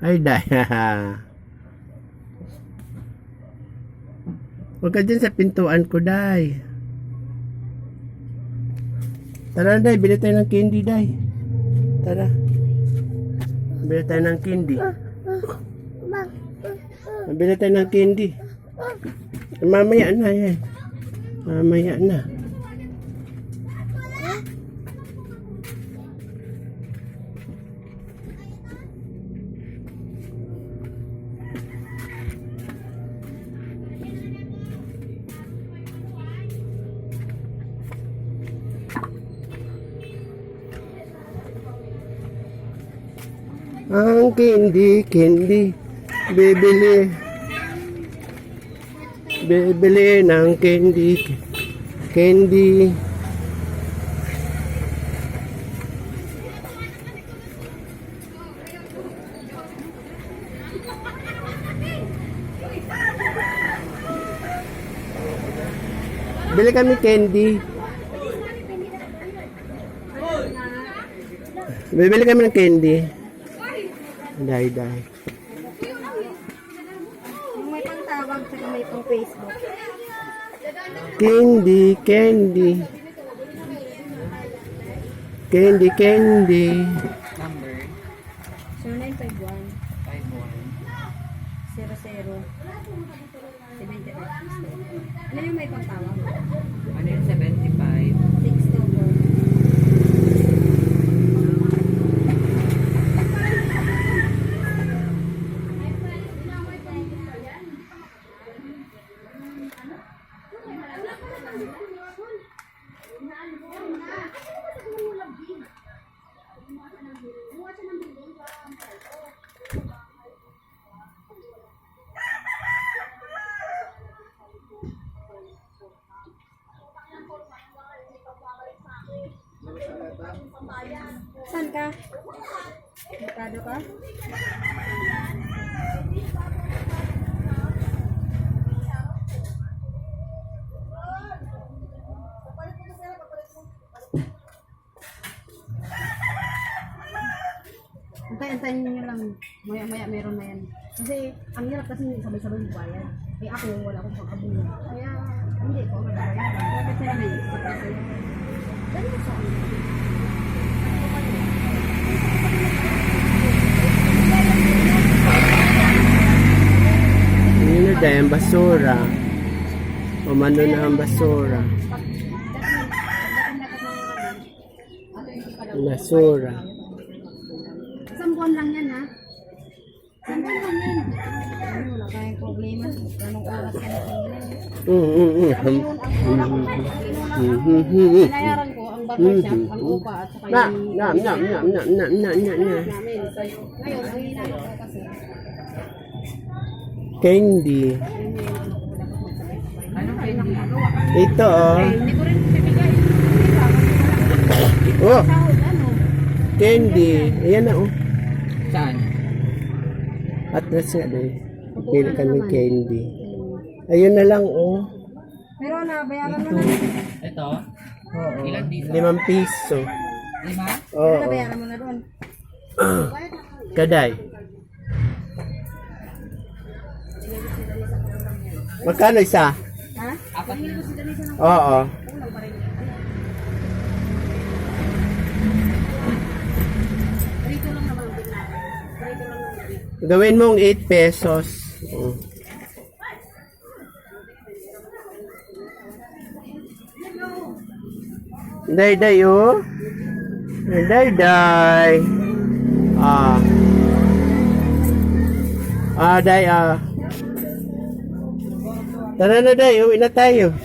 Ay, day. Huwag ka dyan sa pintuan ko, day. Tara, day. Bili tayo ng candy, day. Tara. Bili tayo ng candy. Bili tayo ng candy. Mamaya na yan. Mamaya na. Ang candy, bibili ng candy. Bili kami candy. Bibili kami ng candy. Day. May pangtawag sa may pang Facebook. Candy. Number 0951 00 51. 78. Ano yung may pangtawag? Ano yung 75? 624. Saan ka? Merkado ka? Antayin nyo lang. Maya meron na yan. Kasi ang hirap kasi sabay-sabay bayad. Eh ako wala akong pagkabuno. Kaya hindi ko magbabayaran. Dapat sila may ikot sa'yo. Ganyan sa akin. Yun na day, ang basura. Umano na ang basura. Basura. Isang buwan lang yan, ha? Isang buwan lang yan. Ano, wala tayong problema. Anong oras ka na tingnan. Binayaran ko ang barbershop, ang upa at saka yung... namin. Ngayon, ang hinanap ko kasi. Candy. Anong candy? Ito, oh. Hindi ko rin bibigay. Oh, Sahod, ano? candy. Ayan na, oh. Saan? At nas nga, day. Pili kami candy. Ayun na lang, oh. Pero nabayaran mo na. Ito? Oo. Ilan dito? 5 piso. 5? Oo. Nabayaran mo na doon. Kaday. Magkano isa? Ha? Apat na. Oo. Rito lang naman ang tingnan. Rito lang naman. Gawin mong 8 pesos. Oh. Day, oh. Day. Day, Tara na, day. Uwi na tayo.